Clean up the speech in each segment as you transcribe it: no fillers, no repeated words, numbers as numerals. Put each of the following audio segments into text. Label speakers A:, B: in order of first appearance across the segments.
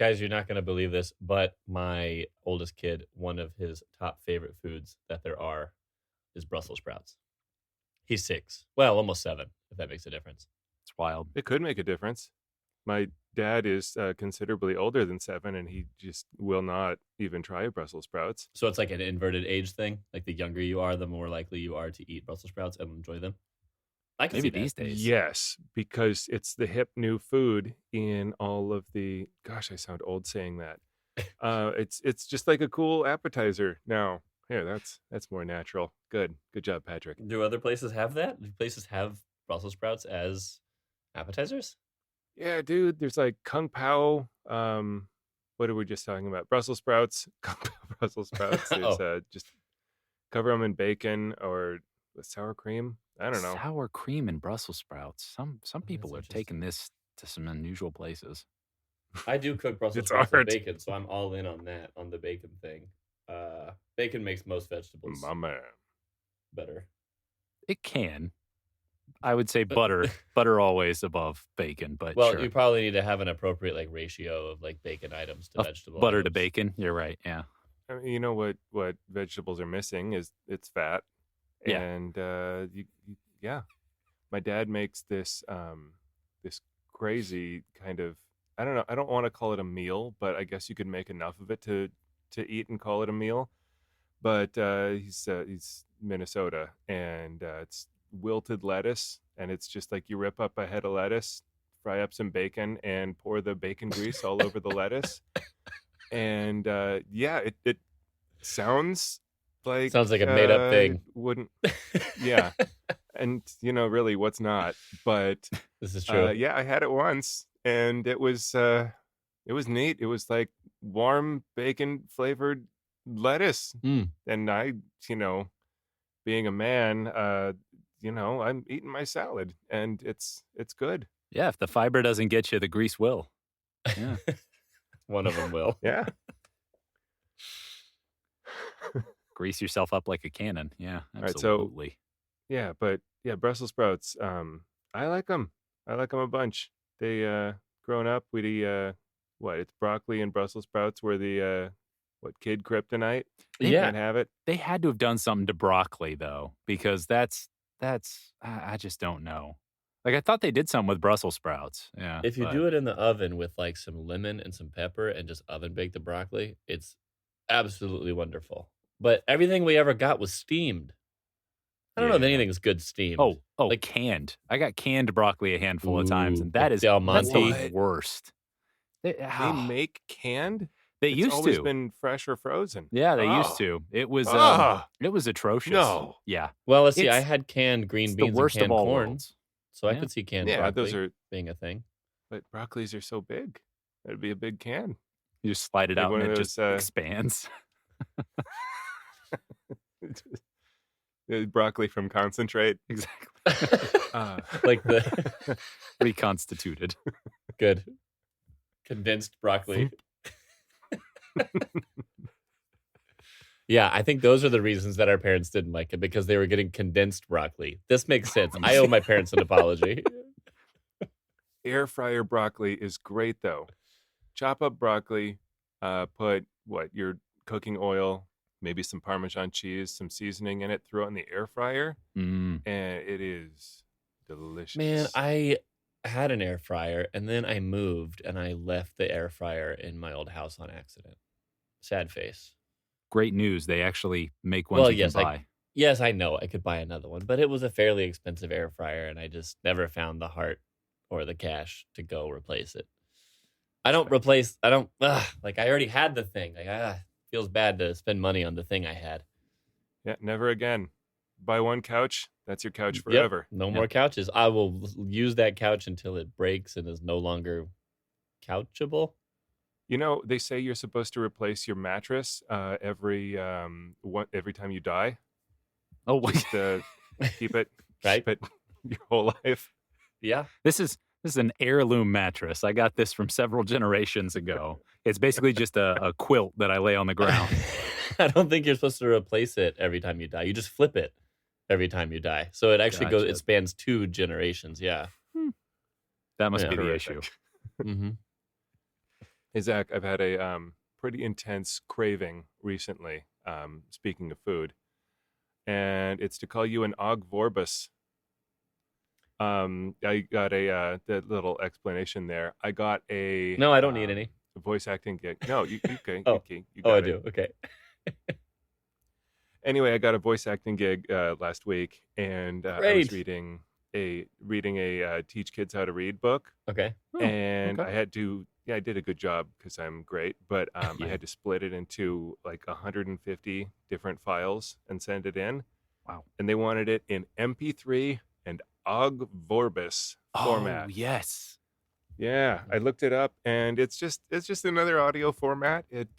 A: Guys, you're not going to believe this, but my oldest kid, one of his top favorite foods that there are is Brussels sprouts. He's 6. Well, almost 7, if that makes a difference.
B: It's wild.
C: It could make a difference. My dad is considerably older than 7, and he just will not even try Brussels sprouts.
A: So it's like an inverted age thing. Like the younger you are, the more likely you are to eat Brussels sprouts and enjoy them. I can
B: Maybe
A: see
B: these
A: that.
B: days.
C: Yes, because it's the hip new food in all of the. Gosh, I sound old saying that. It's just like a cool appetizer now. Here, that's more natural. Good job, Patrick.
A: Do other places have that? Do places have Brussels sprouts as appetizers?
C: Yeah, dude. There's like Kung Pao. What are we just talking about? Brussels sprouts. Kung Pao Brussels sprouts. There's just cover them in bacon or with sour cream. I don't know.
B: Sour cream and Brussels sprouts. Some people are
A: interesting.
B: taking this to some unusual places.
A: I do cook Brussels
C: It's
A: sprouts
C: art.
A: with bacon, so I'm all in on that, on the bacon thing. Bacon makes most vegetables
C: My man.
A: better.
B: It can. I would say butter. Butter always above bacon, but
A: Well,
B: sure.
A: you probably need to have an appropriate like ratio of like bacon items to vegetable
B: butter to
A: items.
B: bacon. You're right. Yeah.
C: I mean, you know what vegetables are missing is it's fat.
B: Yeah.
C: And yeah, my dad makes this this crazy kind of, I don't know, I don't want to call it a meal, but I guess you could make enough of it to eat and call it a meal. But he's Minnesota, and it's wilted lettuce, and it's just like you rip up a head of lettuce, fry up some bacon, and pour the bacon grease all over the lettuce. And yeah, it sounds like
A: a made-up thing.
C: Wouldn't, yeah. And really, what's not? But
A: This is true.
C: yeah, I had it once, and it was neat. It was like warm bacon flavored lettuce, and I, being a man, I'm eating my salad, and it's good.
B: Yeah. If the fiber doesn't get you, the grease will. Yeah.
A: One of them will.
C: Yeah.
B: Grease yourself up like a cannon. Yeah.
C: All right, so-
B: Absolutely.
C: Yeah, but yeah, Brussels sprouts. I like them. I like them a bunch. They growing up, we it's broccoli and Brussels sprouts were the kid kryptonite.
A: Yeah.
C: Can't have it.
B: They had to have done something to broccoli though, because that's I just don't know. Like I thought they did something with Brussels sprouts. Yeah.
A: If you do it in the oven with like some lemon and some pepper and just oven bake the broccoli, it's absolutely wonderful. But everything we ever got was steamed. I don't know if
C: Yeah.
A: anything's good steamed.
B: Oh,
A: like-
B: canned. I got canned broccoli a handful of times,
A: Ooh,
B: and that
A: like
B: is
A: Del
B: that's
A: Monte?
B: the worst. They
C: They make canned.
B: They
C: It's
B: used
C: always
B: to.
C: been fresh or frozen.
B: Yeah, they
C: Oh.
B: used to. It was
C: Ah.
B: it was atrocious.
C: No.
B: Yeah.
A: Well, let's see. I
B: It's-
A: had canned green
B: It's the
A: beans
B: worst
A: and
B: of
A: canned
B: all
A: corn,
B: worlds.
A: so I
B: Yeah.
A: could see canned
C: Yeah,
A: broccoli
C: those are.
A: being a thing.
C: But broccolis are so big. That'd be a big can.
B: You just slide it
C: Like
B: out
C: one
B: and
C: of
B: it just
C: those,
B: expands.
C: Broccoli from concentrate.
B: Exactly.
A: Like the
B: Reconstituted.
A: good condensed broccoli. Yeah, I think those are the reasons that our parents didn't like it, because they were getting condensed broccoli. This makes sense. I owe my parents an apology.
C: Air fryer broccoli is great though. Chop up broccoli, put your cooking oil, maybe some Parmesan cheese, some seasoning in it, throw it in the air fryer,
B: Mm.
C: and it is delicious.
A: Man, I had an air fryer and then I moved and I left the air fryer in my old house on accident. Sad face.
B: Great news. They actually make ones
A: Well,
B: you
A: yes,
B: can buy.
A: Yes, I know I could buy another one, but it was a fairly expensive air fryer and I just never found the heart or the cash to go replace it. I already had the thing. Feels bad to spend money on the thing I had.
C: Yeah, never again. Buy one couch, that's your couch
A: Yep,
C: forever.
A: no more couches. I will use that couch until it breaks and is no longer couchable.
C: They say you're supposed to replace your mattress every time you die.
B: Oh,
C: Just to keep it
A: Right?
C: keep it your whole life.
A: Yeah.
B: This is an heirloom mattress. I got this from several generations ago. It's basically just a quilt that I lay on the ground.
A: I don't think you're supposed to replace it every time you die. You just flip it every time you die. So it actually
B: Gotcha.
A: it spans 2 generations. Yeah.
B: That must
A: Yeah.
B: be the
C: Horrific.
B: issue.
A: Mm-hmm.
C: Hey, Zach, I've had a pretty intense craving recently, speaking of food, and it's to call you an Og Vorbis. I got the little explanation there. I got a
A: No, I don't need any.
C: voice acting gig. No, you okay?
A: Oh.
C: Okay, you
A: Oh,
C: got
A: I
C: it.
A: do. Okay.
C: Anyway, I got a voice acting gig last week, and I was
A: Great.
C: reading a Teach Kids How to Read book,
A: Okay.
C: and
B: okay.
C: I had to. Yeah, I did a good job because I'm great, but I
B: Yeah.
C: had to split it into like 150 different files and send it in.
B: Wow.
C: And they wanted it in MP3 and Og Vorbis format.
B: Oh, yes.
C: Yeah, I looked it up, and it's just another audio format. It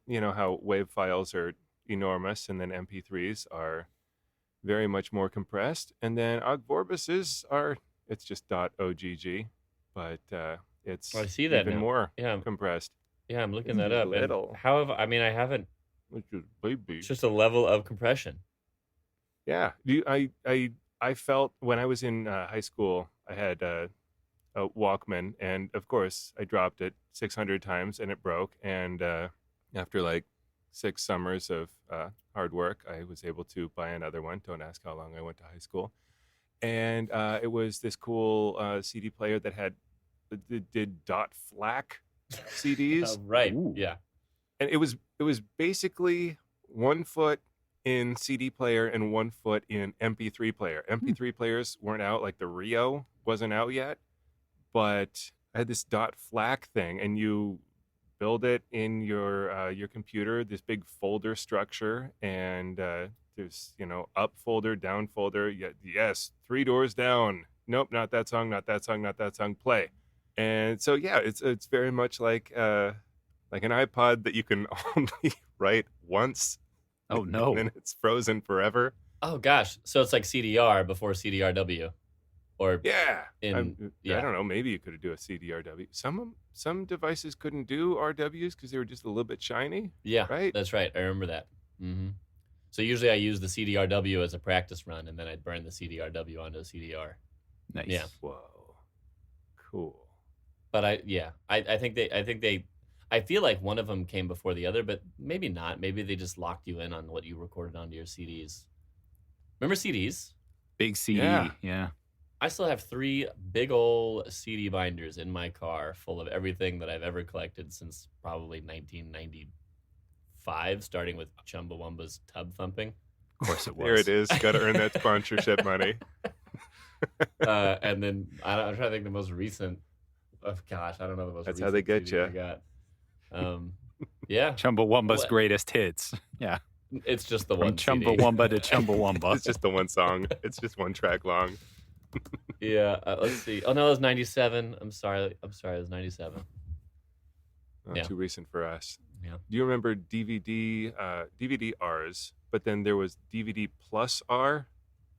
C: you know how WAV files are enormous, and then MP3s are very much more compressed, and then Og Vorbis it's just .ogg, but it's
A: I see that
C: even
A: now.
C: more
A: Yeah.
C: compressed.
A: Yeah, I'm looking
C: It's
A: that
C: just
A: up. And
C: little.
A: however, I mean, I haven't.
C: Which is baby.
A: It's just a level of compression.
C: Yeah, I felt when I was in high school, I had a Walkman, and of course I dropped it 600 times and it broke. And after like 6 summers of hard work, I was able to buy another one. Don't ask how long I went to high school. And it was this cool CD player that did .FLAC CDs.
A: Right.
B: Ooh.
A: Yeah.
C: And it was basically 1 foot in CD player and 1 foot in MP3 player. MP3 players weren't out, like the Rio wasn't out yet, but I had this .FLAC thing, and you build it in your computer, this big folder structure, and there's up folder, down folder. Yes, 3 doors down. Nope, not that song, not that song, not that song. Play. And so yeah, it's very much like an iPod that you can only write once.
B: Oh, no.
C: And then it's frozen forever.
A: Oh gosh. So it's like CDR before CDRW, or
C: Yeah.
A: in
C: I don't know. Maybe you could do a CDRW. Some devices couldn't do RWs because they were just a little bit shiny.
A: yeah.
C: Right?
A: That's right. I remember that. Mm-hmm. So usually I use the CDRW as a practice run, and then I'd burn the CDRW onto a CDR.
B: Nice.
A: Yeah.
C: Whoa. Cool.
A: But I think they. I feel like one of them came before the other, but maybe not. Maybe they just locked you in on what you recorded onto your CDs. Remember CDs?
B: Big CD.
C: Yeah.
B: Yeah.
A: I still have 3 big old CD binders in my car full of everything that I've ever collected since probably 1995, starting with Chumbawamba's Tub Thumping.
B: Of course it was.
C: There it is. Got to earn that sponsorship money.
A: And then I'm trying to think the most recent. Oh, gosh, I don't know the most
C: That's
A: recent
C: how they get
A: CD I
C: you.
A: got. Yeah.
B: Chumbawamba's
A: What?
B: greatest hits. Yeah.
A: It's just the
B: From
A: one CD.
B: Chumbawamba to Chumbawamba.
C: It's just the one song. It's just 1 track long.
A: Yeah. Let's see. Oh, no, it was 97. I'm sorry. It was 97. Yeah.
C: Too recent for us.
A: Yeah.
C: Do you remember DVD Rs? But then there was DVD plus R.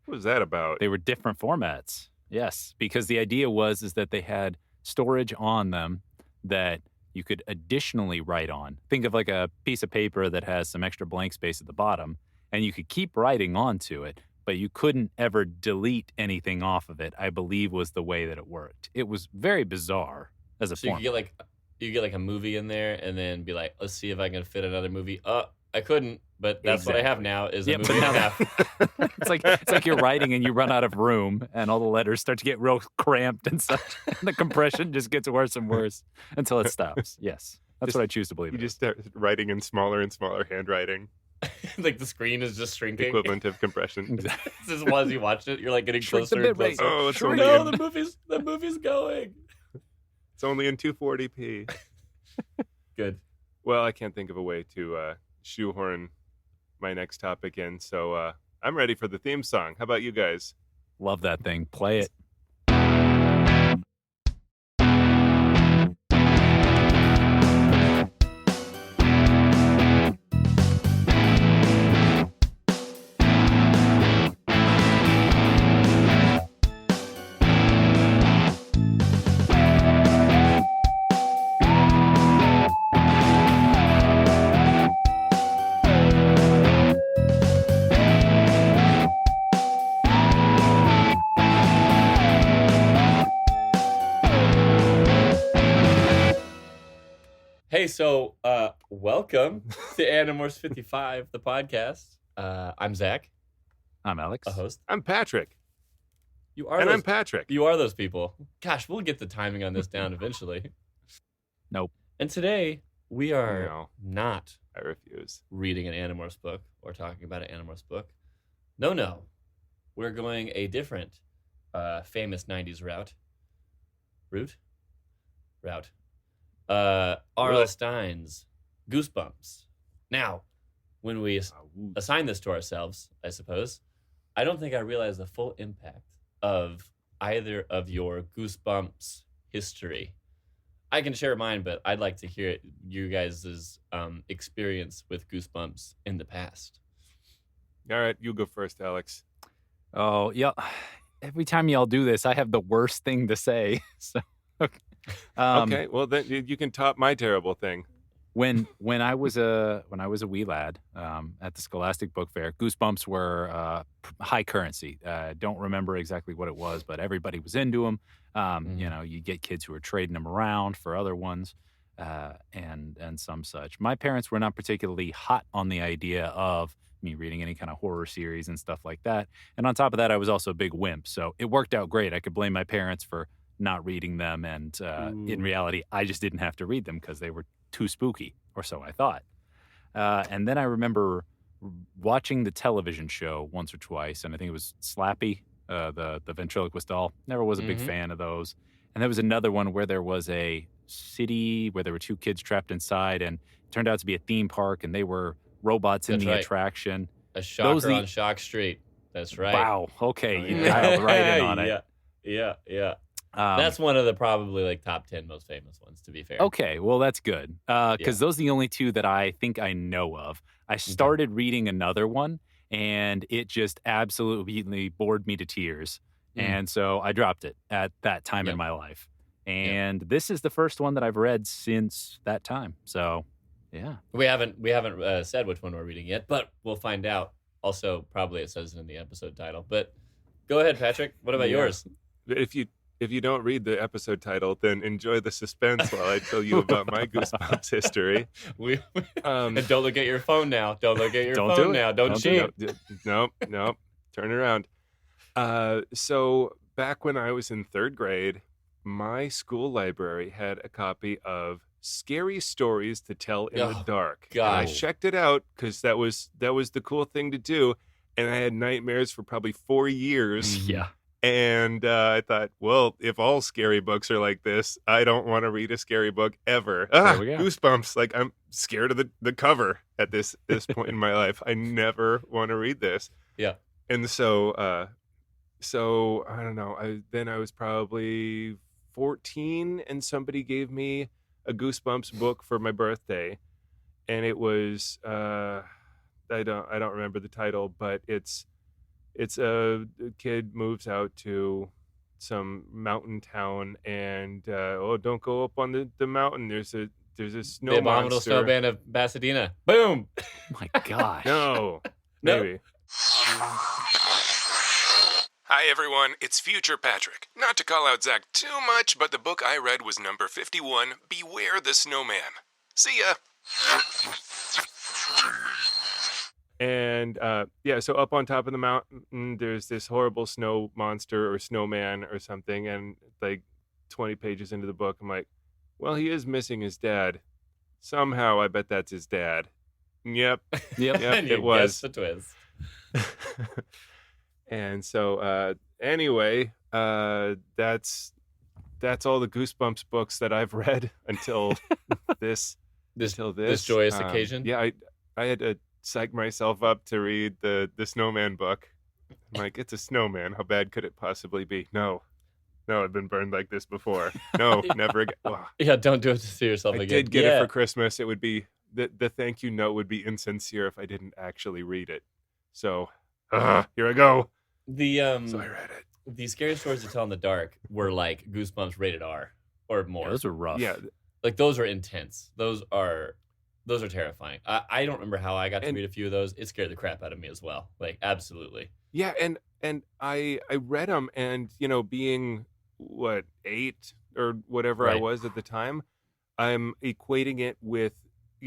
C: What was that about?
B: They were different formats. Yes, because the idea was that they had storage on them that you could additionally write on. Think of like a piece of paper that has some extra blank space at the bottom, and you could keep writing onto it, but you couldn't ever delete anything off of it, I believe was the way that it worked. It was very bizarre as a
A: So you
B: format.
A: could get like a movie in there and then be like, let's see if I can fit another movie. I couldn't, but that's what I have now is a
B: Yeah,
A: movie
B: but
A: and a
B: now-
A: half.
B: It's like you're writing and you run out of room and all the letters start to get real cramped and such. And the compression just gets worse and worse until it stops. Yes. That's what I choose to believe.
C: You
B: it
C: just
B: is.
C: start writing in smaller and smaller handwriting.
A: Like the screen is just shrinking.
C: Equivalent of compression.
B: Exactly.
A: Just as you watch it, you're like getting
B: Shrink the
A: closer and
B: bit rate.
A: closer.
C: Oh, it's
B: Shrink
C: only
A: No,
C: in,
A: the movie's going.
C: it's only in 240p.
A: Good.
C: Well, I can't think of a way to shoehorn my next topic in, so I'm ready for the theme song. How about you guys?
B: Love that thing. Play it.
A: Hey, so welcome to Animorphs 55, the podcast. I'm Zach,
B: I'm Alex.
A: a host.
C: I'm Patrick.
A: You are
C: And
A: those,
C: I'm Patrick.
A: You are those people. Gosh, we'll get the timing on this down eventually.
B: Nope.
A: And today we are
C: No.
A: not
C: I refuse.
A: reading an Animorphs book or talking about an Animorphs book. No. We're going a different famous 90s route. R.L. Stein's Goosebumps. Now, when we assign this to ourselves, I suppose, I don't think I realized the full impact of either of your Goosebumps history. I can share mine, but I'd like to hear you guys' experience with Goosebumps in the past.
C: All right, you go first, Alex.
B: Oh, yeah. Every time y'all do this, I have the worst thing to say. So,
C: Okay, well then you can top my terrible thing.
B: when I was a wee lad at the Scholastic Book Fair, Goosebumps were high currency. Don't remember exactly what it was, but everybody was into them. You know, you get kids who are trading them around for other ones, and some such. My parents were not particularly hot on the idea of me reading any kind of horror series and stuff like that. And on top of that, I was also a big wimp, so it worked out great. I could blame my parents for not reading them, and in reality, I just didn't have to read them because they were too spooky, or so I thought. And then I remember watching the television show once or twice, and I think it was Slappy, the ventriloquist doll. Never was a big fan of those. And there was another one where there was a city where there were two kids trapped inside, and it turned out to be a theme park, and they were robots in the attraction.
A: A shocker on Shock Street. That's right.
B: Wow. Okay, you dialed right in on it.
A: Yeah. That's one of the probably like top 10 most famous ones, to be fair.
B: Okay, well, that's good. Because those are the only two that I think I know of. I started reading another one, and it just absolutely bored me to tears. And so I dropped it at that time in my life. And this is the first one that I've read since that time. So, yeah.
A: We haven't said which one we're reading yet, but we'll find out. Also, probably it says it in the episode title. But go ahead, Patrick. What about yours?
C: If you don't read the episode title, then enjoy the suspense while I tell you about my Goosebumps history.
A: And don't look at your phone now. Don't look at your phone now. Don't cheat.
C: Nope. Turn around. So back when I was in third grade, my school library had a copy of Scary Stories to Tell in the Dark.
A: God.
C: And I checked it out because that was the cool thing to do. And I had nightmares for probably 4 years.
B: Yeah.
C: And I thought, well, if all scary books are like this, I don't want to read a scary book ever. Goosebumps. Like, I'm scared of the cover at this point in my life. I never want to read this.
A: Yeah.
C: And so I don't know. I was probably 14, and somebody gave me a Goosebumps book for my birthday, and it was I don't remember the title, but it's a kid moves out to some mountain town, and don't go up on the mountain. There's a snow
A: the abominable
C: monster.
A: snow band of Pasadena. Boom.
B: Oh my gosh.
C: No, maybe. Hi everyone, it's Future Patrick. Not to call out Zach too much, but the book I read was number 51, Beware the Snowman. See ya. And so up on top of the mountain, there's this horrible snow monster or snowman or something, and like 20 pages into the book, I'm like, well, he is missing his dad. Somehow, I bet that's his dad. Yep, it was.
A: The twist.
C: And so, anyway, that's all the Goosebumps books that I've read until this
A: joyous occasion.
C: Yeah, I had to psych myself up to read the snowman book. I'm like, it's a snowman. How bad could it possibly be? No, I've been burned like this before. No, never again. Oh.
A: Yeah, don't do it to yourself again.
C: I did get it for Christmas. It would be the thank you note would be insincere if I didn't actually read it. So here I go.
A: So I read it. The Scary Stories to Tell in the Dark were like Goosebumps rated R or more.
B: Yeah, those are rough.
C: Yeah,
A: like those are intense. Those are terrifying. I don't remember how I got to read a few of those. It scared the crap out of me as well. Like, absolutely.
C: Yeah, and I read them, and being 8 or whatever I was at the time, I'm equating it with,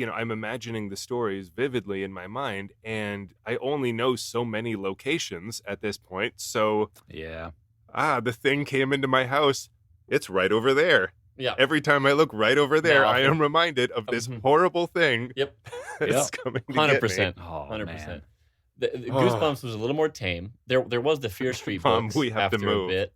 C: I'm imagining the stories vividly in my mind, and I only know so many locations at this point. So,
B: Yeah.
C: the thing came into my house. It's right over there.
A: Yeah.
C: Every time I look right over there,
A: Now,
C: I am reminded of this horrible thing
A: Yep.
C: that's coming to
A: 100%.
C: get me.
B: Oh,
A: 100%.
B: man.
A: The Goosebumps was a little more tame. There was the Fear Street
C: Mom,
A: books
C: we have to
A: after a
C: move.
A: bit,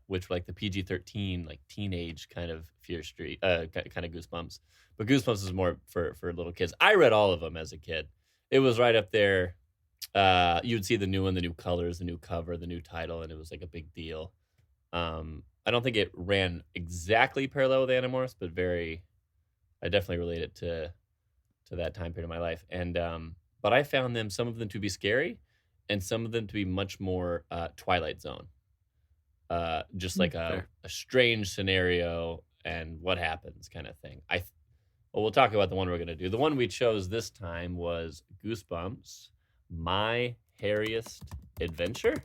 A: which were like the PG-13, like teenage kind of Fear Street, kind of Goosebumps. But Goosebumps is more for little kids. I read all of them as a kid. It was right up there. You would see the new one, the new colors, the new cover, the new title, and it was like a big deal. I don't think it ran exactly parallel with Animorphs, but I definitely relate it to that time period of my life. And but I found some of them to be scary, and some of them to be much more Twilight Zone. Just like a strange scenario and what happens kind of thing. Well, we'll talk about the one we're going to do. The one we chose this time was Goosebumps, My Hairiest Adventure.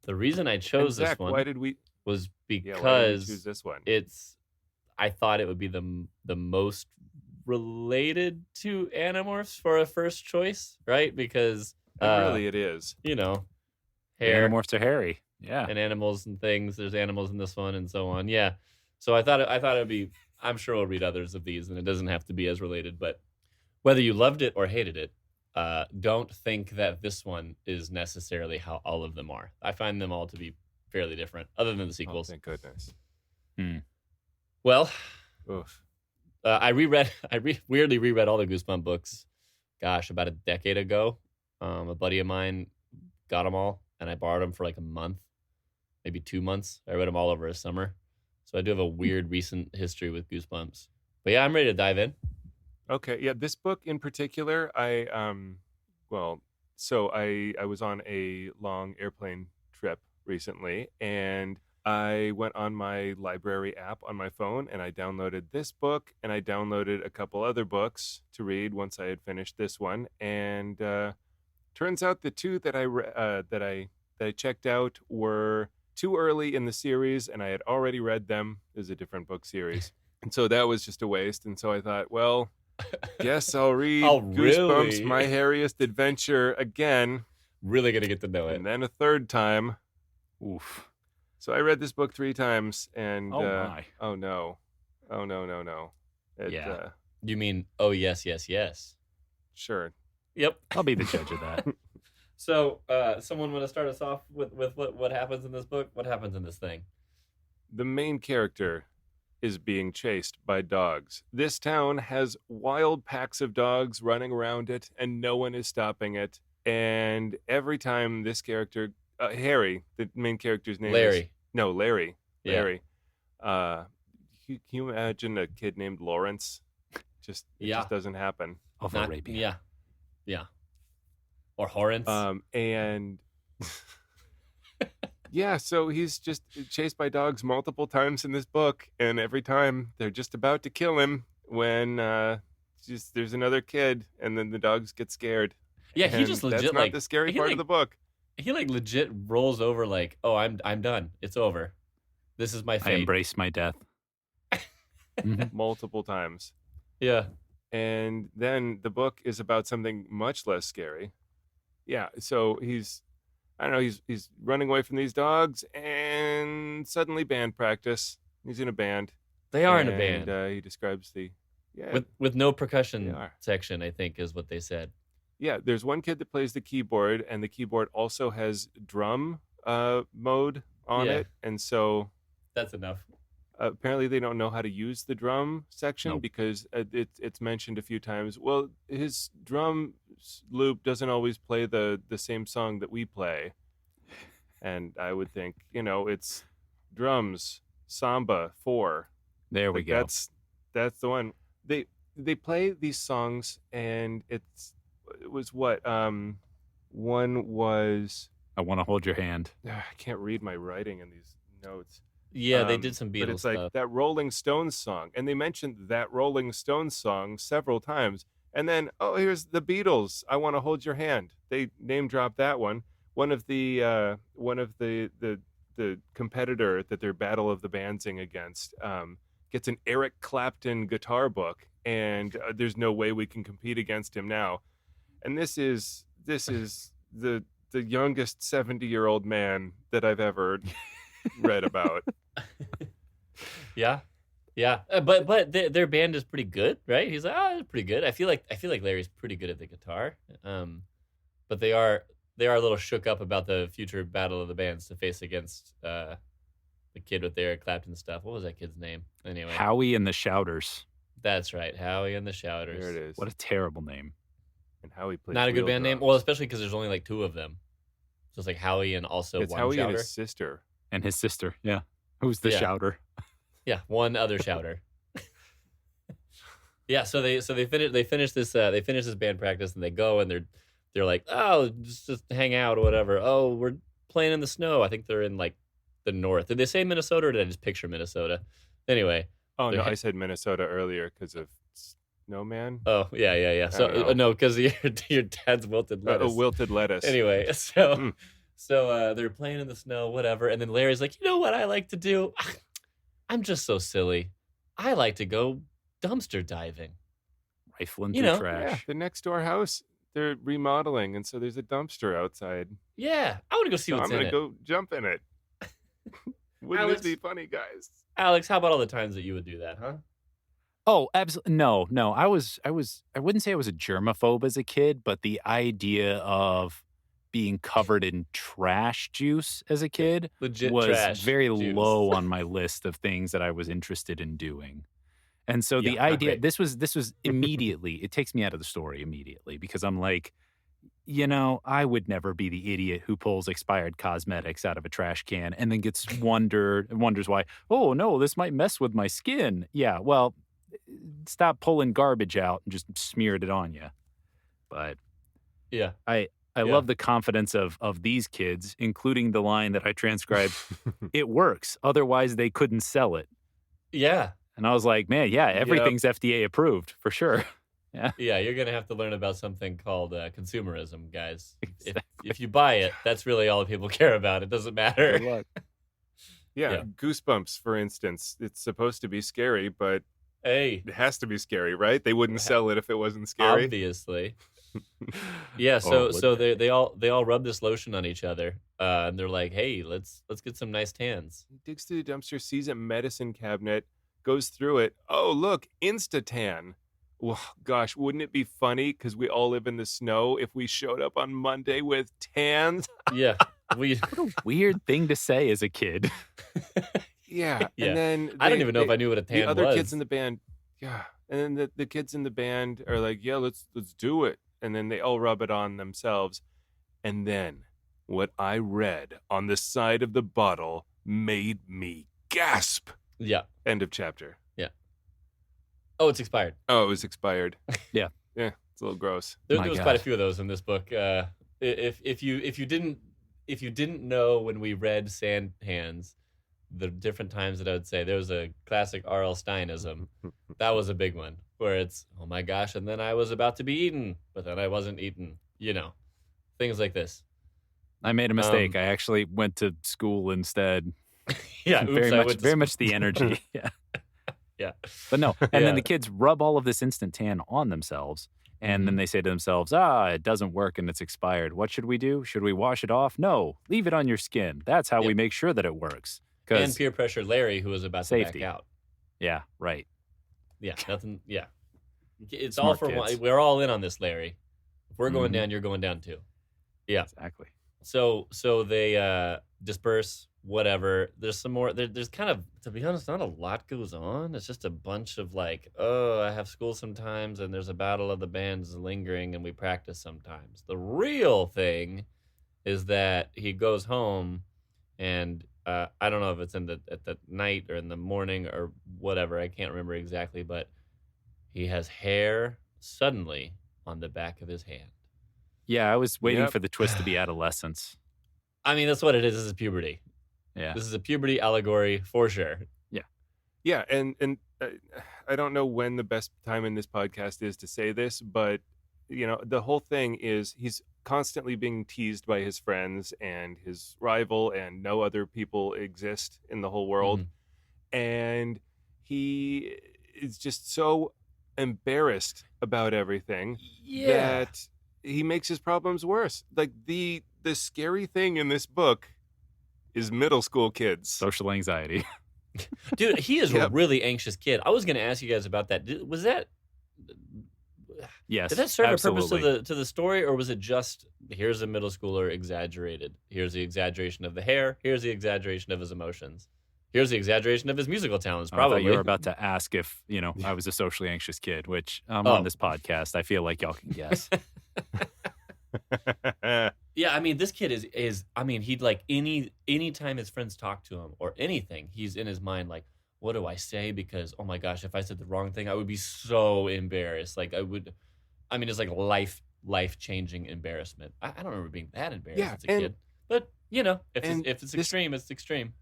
A: The reason I chose
C: Zach,
A: this one
C: why did we
A: was
C: why did we
A: because
C: choose this one?
A: I thought it would be the most related to Animorphs for a first choice, right? Because
C: really it is.
A: Hair
B: Animorphs are hairy. Yeah.
A: and animals and things. There's animals in this one and so on. Yeah. So I thought it'd be. I'm sure we'll read others of these, and it doesn't have to be as related. But whether you loved it or hated it, don't think that this one is necessarily how all of them are. I find them all to be fairly different, other than the sequels.
C: Oh, thank goodness.
A: Well,
C: Oof.
A: I weirdly reread all the Goosebump books. Gosh, about a decade ago. A buddy of mine got them all, and I borrowed them for like a month, maybe 2 months. I read them all over a summer. So I do have a weird recent history with Goosebumps. But yeah, I'm ready to dive in.
C: Okay, yeah, this book in particular, I was on a long airplane trip recently, and I went on my library app on my phone, and I downloaded this book, and I downloaded a couple other books to read once I had finished this one, and turns out the two that I checked out were too early in the series, and I had already read them. There's a different book series, and so that was just a waste. And so I thought, well, guess I'll read Goosebumps,
A: really?
C: My Hairiest Adventure again.
A: Really gonna get to know it.
C: And then a third time.
B: Oof.
C: So I read this book 3 times, and
B: Oh, my.
C: oh no.
B: Yeah.
A: You mean, oh, yes, yes, yes.
C: Sure.
A: Yep.
B: I'll be the judge of that.
A: So, someone want to start us off with what happens in this book? What happens in this thing?
C: The main character is being chased by dogs. This town has wild packs of dogs running around it, and no one is stopping it. And every time this character, Harry, the main character's name
A: Larry.
C: is... No, Larry.
A: Yeah.
C: Larry. Can you imagine a kid named Lawrence? It just doesn't happen.
B: Of
A: Not-
B: Arabia.
A: Yeah. Or Horrence.
C: And yeah, so he's just chased by dogs multiple times in this book, and every time they're just about to kill him when there's another kid, and then the dogs get scared.
A: Yeah, he
C: And
A: just legit
C: that's not
A: like
C: the scary
A: he,
C: part
A: like-
C: of the book.
A: he like legit rolls over like, oh, I'm done. It's over. This is my
B: I
A: fate.
B: embrace my death. Mhm.
C: Multiple times.
A: Yeah.
C: And then the book is about something much less scary. Yeah, so he's running away from these dogs, and suddenly band practice. He's in a band.
A: They are in a band.
C: He describes
A: with no percussion
C: They are.
A: section, I think is what they said.
C: Yeah, there's one kid that plays the keyboard, and the keyboard also has drum mode on
A: Yeah.
C: it, and so
A: That's enough.
C: apparently they don't know how to use the drum section
B: Nope.
C: because it's mentioned a few times. Well, his drum loop doesn't always play the same song that we play, and I would think it's drums samba 4.
B: There we
C: Like,
B: go.
C: That's the one. They play these songs, and it was what one was.
B: I want to hold your hand.
C: I can't read my writing in these notes.
A: Yeah, they did some Beatles
C: But it's
A: stuff.
C: like that Rolling Stones song, and they mentioned that Rolling Stones song several times. And then, oh, here's the Beatles. I want to hold your hand. They name dropped that one. One of the competitor that they're Battle of the Bandsing against gets an Eric Clapton guitar book, and there's no way we can compete against him now. And this is the youngest 70-year-old man that I've ever read about.
A: Yeah. But their band is pretty good, right? He's like, oh, it's pretty good. I feel like Larry's pretty good at the guitar. But they are a little shook up about the future battle of the bands to face against the kid with the Eric Clapton stuff. What was that kid's name? Anyway,
B: Howie and the Shouters.
A: That's right, Howie and the Shouters.
C: There it is.
B: What a terrible name.
C: And Howie plays
A: Not a good
C: wheel
A: band name.
C: drums.
A: Well, especially because there's only like 2 of them. So it's like Howie and also
C: It's
A: one
C: Howie
A: Shouter.
C: and his sister.
B: And his sister, yeah. Who's the
A: Yeah.
B: Shouter?
A: Yeah, one other Shouter. Yeah, so they finish this band practice, and they go, and they're like, oh, just hang out or whatever. Oh, we're playing in the snow. I think they're in like the north. Did they say Minnesota, or did I just picture Minnesota? Anyway.
C: Oh, no,
A: They're-
C: I said Minnesota earlier because of Snowman.
A: Oh, yeah. So
C: don't know.
A: no, because your dad's wilted lettuce.
C: Wilted lettuce.
A: Anyway, so
C: Mm.
A: so they're playing in the snow, whatever, and then Larry's like, you know what I like to do? I'm just so silly. I like to go dumpster diving.
B: Rifling
A: You
B: through
A: know,
B: trash.
C: Yeah, the next door house, they're remodeling, and so there's a dumpster outside.
A: Yeah, I want to go see
C: So
A: what's
C: I'm
A: in
C: gonna
A: it.
C: go jump in it. Wouldn't
A: Alex-
C: this be funny, guys?
A: Alex, how about all the times that you would do that, huh?
B: Oh, absolutely. No. I wouldn't say I was a germaphobe as a kid, but the idea of being covered in trash juice as a kid
A: Legit
B: was
A: trash
B: very
A: juice.
B: low on my list of things that I was interested in doing. And so the
A: Yeah, not
B: idea,
A: great.
B: this was immediately, it takes me out of the story immediately because I'm like, I would never be the idiot who pulls expired cosmetics out of a trash can and then wonders why, oh no, this might mess with my skin. Yeah, well, stop pulling garbage out and just smeared it on you. But
A: Yeah.
B: I
A: Yeah.
B: love the confidence of these kids, including the line that I transcribed, it works, otherwise they couldn't sell it.
A: Yeah.
B: And I was like, man, yeah, everything's FDA approved for sure.
A: Yeah, you're going to have to learn about something called consumerism, guys.
B: Exactly.
A: If you buy it, that's really all people care about. It doesn't matter.
B: Good luck.
C: Yeah, Goosebumps, for instance. It's supposed to be scary, but
A: Hey,
C: it has to be scary, right? They wouldn't sell it if it wasn't scary.
A: obviously. Yeah,
C: Oh,
A: so they all rub this lotion on each other, and they're like, "Hey, let's get some nice tans."
C: He digs through the dumpster, sees a medicine cabinet, goes through it. Oh, look, Instatan. Well, gosh, wouldn't it be funny because we all live in the snow if we showed up on Monday with tans?
A: Yeah, we.
B: What a weird thing to say as a kid.
C: Yeah.
A: Yeah.
C: And then
A: I don't even know if I knew what a tan
C: the other
A: was.
C: kids in the band, yeah. And then the kids in the band are like, yeah, let's do it. And then they all rub it on themselves. And then what I read on the side of the bottle made me gasp.
A: Yeah.
C: End of chapter.
A: Oh, it's expired.
C: Oh, it was expired.
B: Yeah.
C: Yeah, it's a little gross.
A: There
B: My
A: was
B: God.
A: quite a few of those in this book. If you didn't know when we read Sand Hands, the different times that I would say, there was a classic R.L. Steinism. That was a big one where it's, oh my gosh, and then I was about to be eaten, but then I wasn't eaten. Things like this.
B: I made a mistake. I actually went to school instead.
A: Yeah, oops, I went to
B: very much the energy. Yeah.
A: Yeah.
B: But no. And
A: Yeah.
B: then the kids rub all of this instant tan on themselves. And then they say to themselves, it doesn't work and it's expired. What should we do? Should we wash it off? No, leave it on your skin. That's how we
A: Yep.
B: make sure that it works.
A: And
B: 'Cause-
A: peer pressure Larry, who was about to
B: Safety.
A: back out.
B: yeah, right.
A: Yeah, nothing. Yeah, it's
B: Smart
A: all for one.
B: kids.
A: We're all in on this, Larry. If we're going
B: Mhm.
A: down, you're going down too. Yeah.
B: Exactly.
A: So they disperse. Whatever. There's some more. There's kind of, to be honest, not a lot goes on. It's just a bunch of like, oh, I have school sometimes, and there's a battle of the bands lingering, and we practice sometimes. The real thing is that he goes home, and I don't know if it's at the night or in the morning or whatever. I can't remember exactly, but he has hair suddenly on the back of his hand.
B: Yeah, I was waiting
C: Yep.
B: for the twist to be adolescence.
A: I mean, that's what it is. This is puberty.
B: Yeah.
A: This is a puberty allegory for sure.
C: Yeah, and I don't know when the best time in this podcast is to say this, but the whole thing is he's constantly being teased by his friends and his rival, and no other people exist in the whole world.
A: Mhm.
C: And he is just so embarrassed about everything that he makes his problems worse. Like the scary thing in this book is middle school kids.
B: Social anxiety.
A: Dude, he is a really anxious kid. I was going to ask you guys about that. Was that...
B: Yes,
A: Did that serve
B: absolutely.
A: a purpose to the story, or was it just, here's a middle schooler exaggerated? Here's the exaggeration of the hair. Here's the exaggeration of his emotions. Here's the exaggeration of his musical talents, probably.
B: I thought you were about to ask if, I was a socially anxious kid, which on this podcast, I feel like y'all can guess.
A: Yeah, I mean, this kid is I mean, he'd like any time his friends talk to him or anything, he's in his mind like, what do I say? Because, oh my gosh, if I said the wrong thing, I would be so embarrassed. Like it's like life-changing embarrassment. I don't remember being that embarrassed as a kid. But, if it's extreme, it's extreme.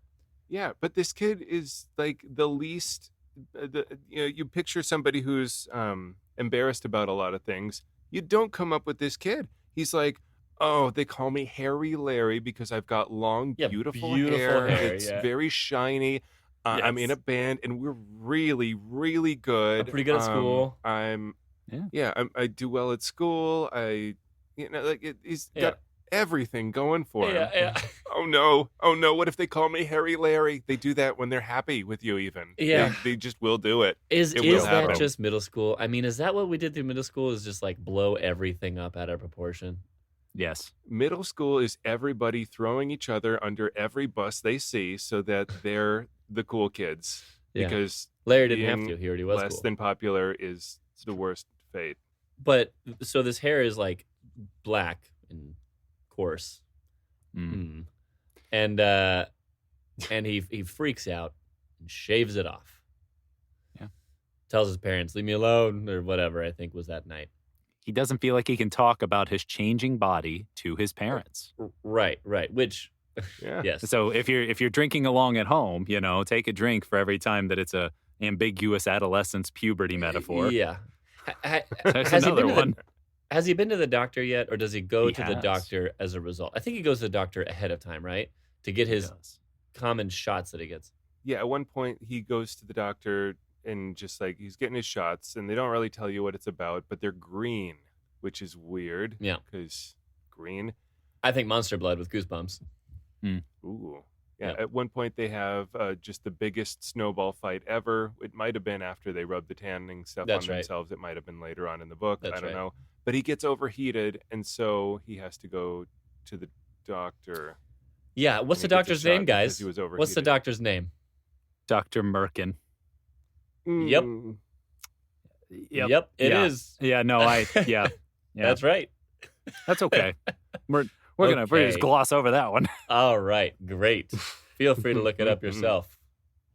C: Yeah, but this kid is like the least, you picture somebody who's embarrassed about a lot of things. You don't come up with this kid. He's like, oh, they call me Hairy Larry because I've got long, beautiful hair. It's very shiny. I'm in a band and we're really, really good.
A: I'm pretty good at school.
C: I do well at school. He's got everything going for him. Oh no, what if they call me Hairy Larry? They do that when they're happy with you even.
A: Yeah.
C: They just will do it.
A: Is that just middle school? I mean, is that what we did through middle school, is just like blow everything up out of proportion?
B: Yes.
C: Middle school is everybody throwing each other under every bus they see so that they're the cool kids.
A: Yeah.
C: Because
A: Larry didn't have to. He already was
C: less
A: cool.
C: than popular is the worst fate.
A: But so this hair is like black and coarse. And he freaks out and shaves it off.
B: Yeah.
A: Tells his parents, leave me alone, or whatever, I think was that night.
B: He doesn't feel like he can talk about his changing body to his parents.
A: Right. Which, yes.
B: So if you're drinking along at home, take a drink for every time that it's a ambiguous adolescence puberty metaphor.
A: Yeah.
B: That's another one.
A: Has he been to the doctor yet, or does he go to the doctor as a result? I think he goes to the doctor ahead of time, right? To get his common shots that he gets.
C: Yeah, at one point he goes to the doctor and just like he's getting his shots, and they don't really tell you what it's about, but they're green, which is weird.
A: Yeah.
C: Because green.
A: I think Monster Blood with Goosebumps.
C: Ooh. Yeah, at one point they have just the biggest snowball fight ever. It might have been after they rubbed the tanning stuff on themselves. It might have been later on in the book. I don't know. But he gets overheated, and so he has to go to the doctor.
A: Yeah, what's the doctor's name, guys?
C: He was overheated.
A: What's the doctor's name?
B: Dr. Merkin.
A: Yep. Yep, it is.
B: Yeah, no, yeah.
A: That's right.
B: That's okay. We're gonna just gloss over that one.
A: All right, great. Feel free to look it up yourself.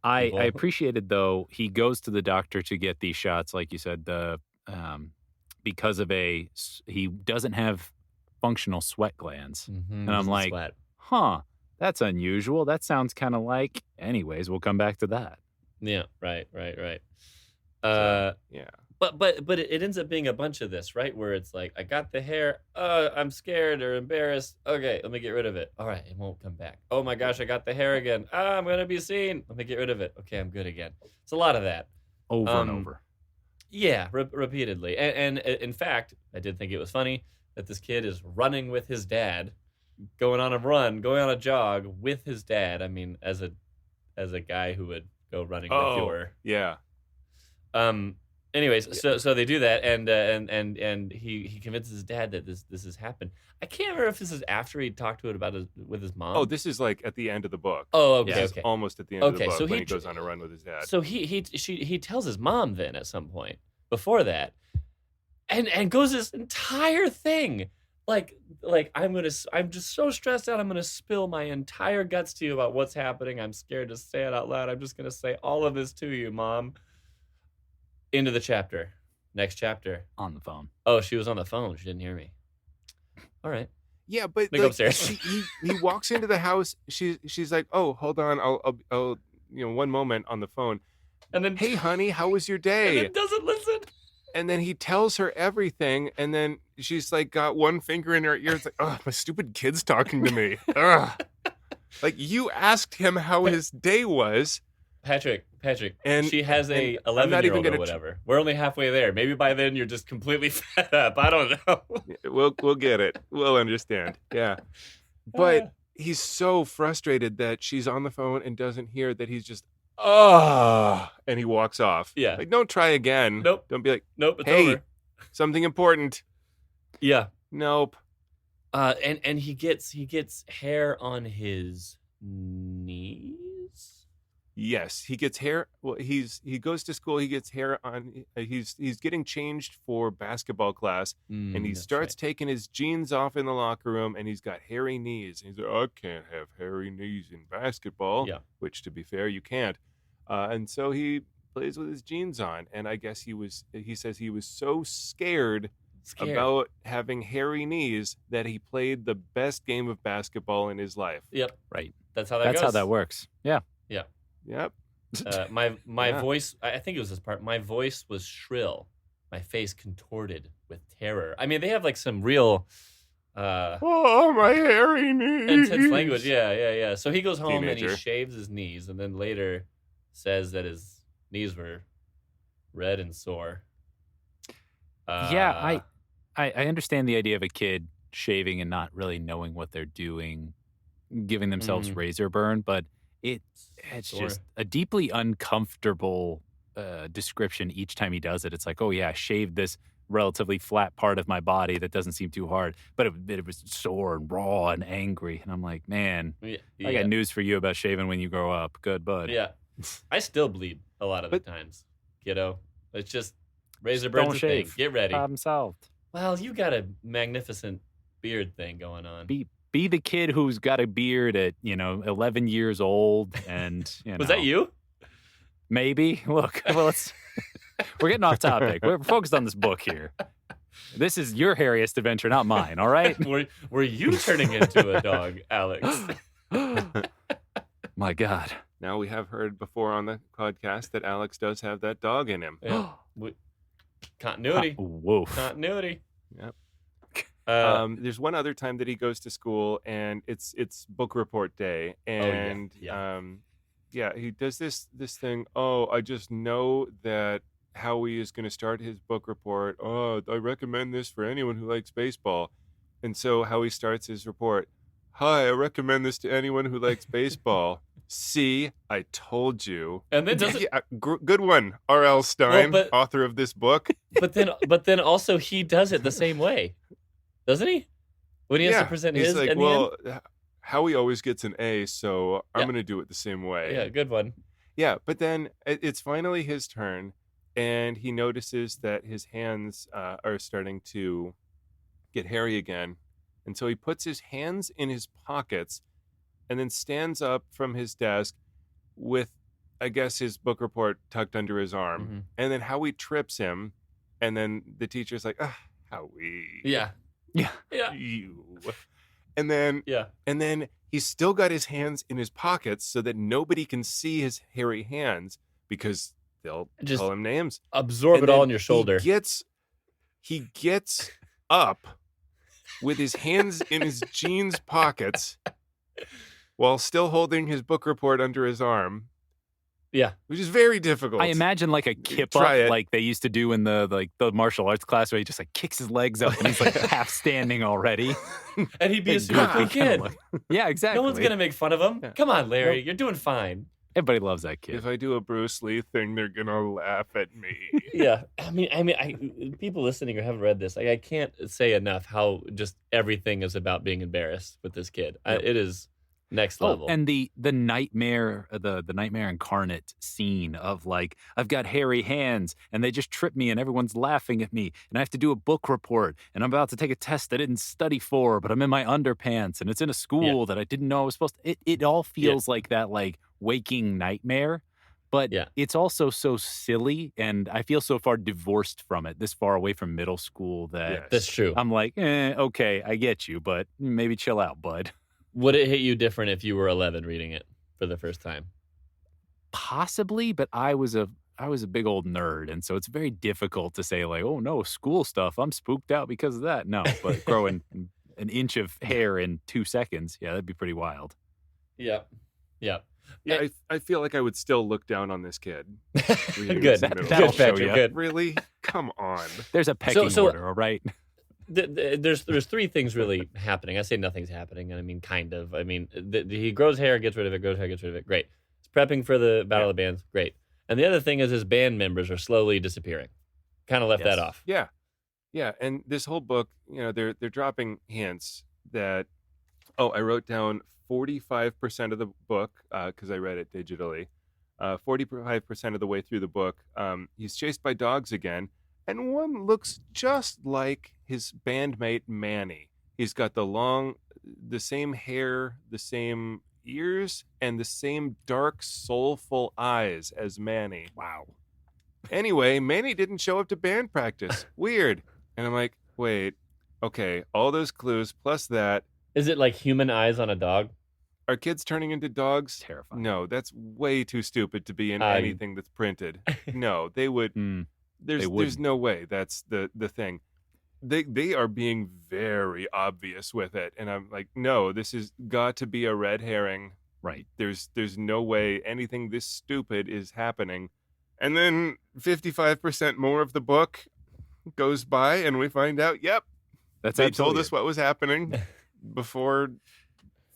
B: I appreciated, though, he goes to the doctor to get these shots, like you said, because of he doesn't have functional sweat glands. And I'm like, that's unusual. That sounds kind of like, anyways, we'll come back to that.
A: Yeah, right.
C: Yeah.
A: But it ends up being a bunch of this, right? Where it's like, I got the hair. I'm scared or embarrassed. Okay, let me get rid of it. All right, it won't come back. Oh my gosh, I got the hair again. I'm going to be seen. Let me get rid of it. Okay, I'm good again. It's a lot of that.
B: Over and over.
A: Yeah, repeatedly. And in fact, I did think it was funny that this kid is running with his dad, going on a jog with his dad. I mean, as a guy who would go running with your...
C: Yeah.
A: Anyways, so they do that, and he convinces his dad that this has happened. I can't remember if this is after he talked to it with his mom.
C: Oh, this is like at the end of the book.
A: Oh, okay,
C: okay. Almost at the end of the book
A: so
C: when he goes on a run with his dad.
A: So he tells his mom then at some point before that, and goes this entire thing like I'm just so stressed out. I'm gonna spill my entire guts to you about what's happening. I'm scared to say it out loud. I'm just gonna say all of this to you, Mom. Into the chapter. Next chapter.
B: On the phone.
A: Oh, she was on the phone. She didn't hear me. All right.
C: Yeah, but
A: go upstairs.
C: he walks into the house. She's like, "Oh, hold on. I'll one moment on the phone."
A: And then,
C: "Hey, honey, how was your day?"
A: And then doesn't listen.
C: And then he tells her everything, and then she's like got one finger in her ear. It's like, "Oh, my stupid kid's talking to me." Ugh. Like, you asked him how his day was.
A: Patrick,
C: And-
A: she has a
C: and I'm not even
A: 11-year-old or
C: gonna
A: whatever. We're only halfway there. Maybe by then you're just completely fed up. I don't know.
C: We'll get it. We'll understand. Yeah. But he's so frustrated that she's on the phone and doesn't hear that he's just, and he walks off.
A: Yeah.
C: Like, don't try again.
A: Nope.
C: Don't be like,
A: Nope, it's
C: hey,
A: over.
C: something important.
A: Yeah.
C: Nope.
A: And he gets hair on his knees.
C: Yes, he gets hair. Well, he goes to school. He gets hair on. He's getting changed for basketball class, and he
A: That's
C: starts
A: right.
C: taking his jeans off in the locker room, and he's got hairy knees. And he's like, I can't have hairy knees in basketball.
A: Yeah.
C: Which, to be fair, you can't. And so he plays with his jeans on, and I guess he says he was so scared about having hairy knees that he played the best game of basketball in his life.
A: Yep.
B: Right.
A: That's how that
B: That's
A: goes.
B: how that works. Yeah.
C: Yep.
A: My
C: Yeah.
A: voice, I think it was this part. My voice was shrill. My face contorted with terror. I mean, they have like some real
C: Oh, my hairy knees.
A: intense language. Yeah. So he goes home and
C: Teenager.
A: he shaves his knees, and then later says that his knees were red and sore.
B: Yeah, I understand the idea of a kid shaving and not really knowing what they're doing, giving themselves
A: Mhm.
B: razor burn, but it's
A: Sore.
B: just a deeply uncomfortable description each time he does it. It's like, oh yeah, I shaved this relatively flat part of my body that doesn't seem too hard, but it was sore and raw and angry. And I'm like, man,
A: Yeah.
B: I got news for you about shaving when you grow up. Good bud.
A: Yeah. I still bleed a lot of the times, kiddo. It's just razor
B: Don't
A: burn's a thing.
B: shave.
A: Get ready.
B: Problem solved.
A: Well, you got a magnificent beard thing going on.
B: Be the kid who's got a beard at 11 years old, and
A: Was that you?
B: Maybe. Look, well, we're getting off topic. We're focused on this book here. This is your hairiest adventure, not mine. All right.
A: Were you turning into a dog, Alex?
B: My God.
C: Now we have heard before on the podcast that Alex does have that dog in him.
A: Yeah. Continuity.
B: Woof.
A: Continuity.
C: Yep.
A: Uh,
C: There's one other time that he goes to school, and it's book report day, and he does this thing. Oh, I just know that Howie is going to start his book report. Oh, I recommend this for anyone who likes baseball. And so Howie starts his report. Hi, I recommend this to anyone who likes baseball. See, I told you.
A: and then does it?
C: Yeah, good one, R.L. Stein,
A: Well, but-
C: author of this book.
A: But then also he does it the same way, doesn't he? When he has to present
C: he's
A: his
C: like,
A: in the end?
C: Howie always gets an A, so I'm
A: Yeah.
C: going to do it the same way.
A: Yeah, good one.
C: Yeah, but then it's finally his turn, and he notices that his hands are starting to get hairy again. And so he puts his hands in his pockets and then stands up from his desk with, I guess, his book report tucked under his arm.
A: Mhm.
C: And then Howie trips him, and then the teacher's like, Howie.
A: Yeah.
B: Yeah.
A: Yeah.
C: You. And then
A: Yeah.
C: he's still got his hands in his pockets so that nobody can see his hairy hands because they'll
A: Just
C: call him names.
A: Absorb
C: And
A: it all
C: then
A: on your shoulder.
C: He gets up with his hands in his jeans pockets while still holding his book report under his arm.
A: Yeah.
C: Which is very difficult.
B: I imagine like a kip
C: Try
B: up,
C: it.
B: like they used to do in the martial arts class, where he just like kicks his legs up and he's like half standing already.
A: And he'd be a
B: Hey,
A: super cool
B: goofy kinda
A: kid.
B: look. Yeah, exactly.
A: No one's going to make fun of him.
C: Yeah.
A: Come on, Larry.
B: Nope.
A: You're doing fine.
B: Everybody loves that kid.
C: If I do a Bruce Lee thing, they're going to laugh at me.
A: Yeah. I mean, people listening who haven't read this, I can't say enough how just everything is about being embarrassed with this kid.
C: Yep.
A: It is next level.
B: And the nightmare, the nightmare incarnate scene of like, I've got hairy hands and they just trip me and everyone's laughing at me and I have to do a book report and I'm about to take a test I didn't study for, but I'm in my underpants and it's in a school that I didn't know I was supposed to. It all feels like that like waking nightmare, but it's also so silly and I feel so far divorced from it, this far away from middle school that
C: Yes.
A: That's true.
B: I'm like, okay, I get you, but maybe chill out, bud.
A: Would it hit you different if you were 11 reading it for the first time?
B: Possibly, but I was a big old nerd, and so it's very difficult to say like, oh no, school stuff, I'm spooked out because of that. No, but growing an inch of hair in 2 seconds, yeah, that'd be pretty wild.
A: Yeah. Yeah.
C: Yeah, I feel like I would still look down on this kid. reading
A: Good.
C: this in middle
B: That'll
C: school.
B: show
A: Patrick,
B: ya.
A: good.
C: Really? Come on.
B: There's a pecking
A: So-
B: order, all right?
A: There's three things really happening. I say nothing's happening, and I mean kind of. I mean, he grows hair, gets rid of it, grows hair, gets rid of it. Great. He's prepping for the Battle of the Bands. Great. And the other thing is his band members are slowly disappearing. Kind of left
B: Yes.
A: that off.
C: Yeah. Yeah. And this whole book, they're dropping hints that, I wrote down 45% of the book, because I read it digitally. 45% of the way through the book, he's chased by dogs again, and one looks just like his bandmate Manny. He's got the same hair, the same ears, and the same dark, soulful eyes as Manny.
B: Wow.
C: Anyway, Manny didn't show up to band practice. Weird. And I'm like, wait, okay, all those clues plus that.
A: Is it like human eyes on a dog?
C: Are kids turning into dogs?
B: Terrifying.
C: No, that's way too stupid to be in
A: Uh,
C: anything that's printed. No, they would.
B: Mm.
C: There's
B: wouldn't.
C: no way. That's the thing. They are being very obvious with it, and I'm like, no, this has got to be a red herring.
B: Right.
C: There's no way anything this stupid is happening. And then 55% more of the book goes by, and we find out, yep,
B: That's
C: they
B: absolutely
C: told us what was happening before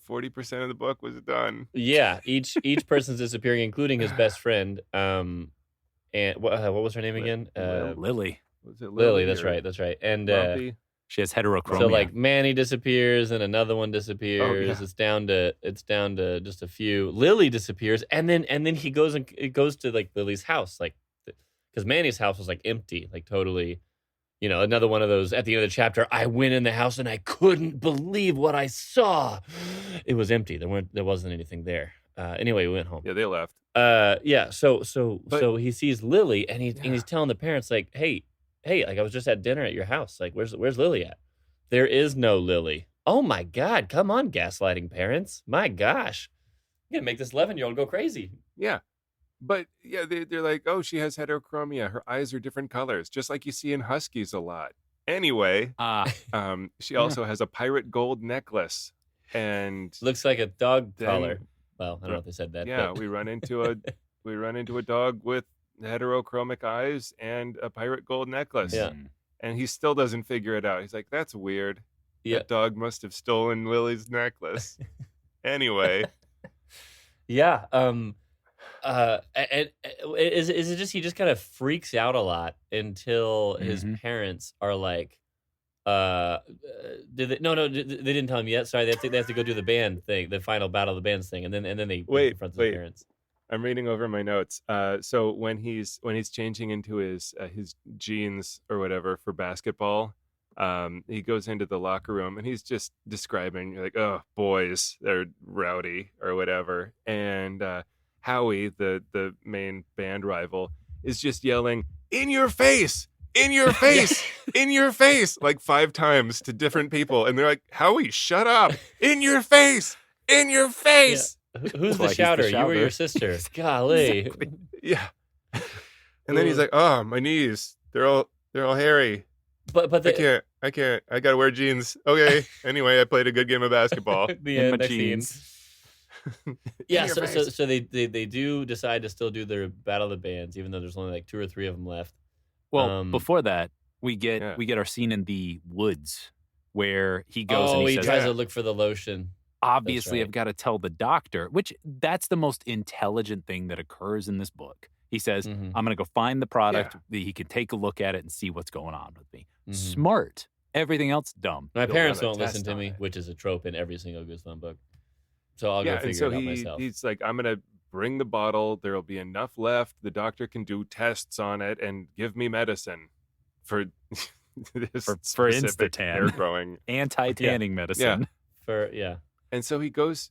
C: 40% of the book was done.
A: Yeah. Each person's disappearing, including his best friend. And what was her name again?
B: Lily.
C: Was it
A: Lily. That's
C: or
A: right. That's right. And
C: Lumpy?
B: She has heterochromia.
A: so like Manny disappears and another one disappears.
C: Oh, yeah.
A: It's down to just a few. Lily disappears and then he goes to like Lily's house, like because Manny's house was like empty, like totally, another one of those at the end of the chapter. I went in the house and I couldn't believe what I saw. It was empty. There wasn't anything there. Anyway, we went home.
C: Yeah, they left.
A: Yeah. So
C: But-
A: he sees Lily and
C: Yeah.
A: he's telling the parents like, hey, like I was just at dinner at your house. Like, where's Lily at? There is no Lily. Oh my God! Come on, gaslighting parents. My gosh, you're gonna make this 11-year-old go crazy.
C: Yeah. But yeah, they're like, oh, she has heterochromia. Her eyes are different colors, just like you see in huskies a lot. Anyway, she also has a pirate gold necklace. And
A: Looks like a dog
C: Then-
A: collar. Well, I don't know if they said that.
C: yeah,
A: but
C: we run into a dog with heterochromic eyes and a pirate gold necklace.
A: Yeah.
C: And he still doesn't figure it out. He's like, that's weird.
A: Yeah.
C: That dog must have stolen Lily's necklace. Anyway.
A: yeah. And is it just he just kind of freaks out a lot until his
B: Mhm.
A: parents are like, did they? No, they didn't tell him yet. Sorry, they have to go do the band thing, the final battle of the bands thing, and then they confront his parents.
C: I'm reading over my notes. So when he's changing into his jeans or whatever for basketball, he goes into the locker room and he's just describing like, oh, boys, they're rowdy or whatever. And Howie, the main band rival, is just yelling, "In your face! In your face! In your face!" like 5 times to different people, and they're like, "Howie, shut up! In your face! In your face!"
A: Who's the
B: Like he's the
A: shouter? You or your
B: shouter.
A: sister? Golly.
B: Exactly.
C: Yeah. And then he's like, "Oh, my knees. They're all hairy.
A: But
C: I can't. I got to wear jeans." Okay. Anyway, I played a good game of basketball.
A: the
B: In my
A: next scene.
B: jeans.
A: Yeah,
C: your
A: so
C: face.
A: they do decide to still do their battle of the bands, even though there's only like 2 or 3 of them left.
B: Well, before that, we get
C: Yeah.
B: our scene in the woods where he goes and
A: he
B: he says,
A: tries to look for the lotion.
B: obviously
A: right.
B: I've got to tell the doctor, which that's the most intelligent thing that occurs in this book. He says,
A: Mhm.
B: I'm going to go find the product. He can take a look at it and see what's going on with me.
A: Mhm.
B: Smart. Everything else, dumb.
A: My
C: They'll
A: parents
C: run a
A: don't listen
C: test
A: to
C: on
A: me,
C: it.
A: which is a trope in every single Goosebumps book. So I'll
C: Yeah,
A: go
C: and
A: figure
C: so
A: it out myself.
C: he's like, "I'm gonna bring the bottle. There'll be enough left. The doctor can do tests on it and give me medicine for this
B: For
C: specific
B: Instatan.
C: hair growing."
B: Anti-tanning medicine.
A: Yeah.
C: And so he goes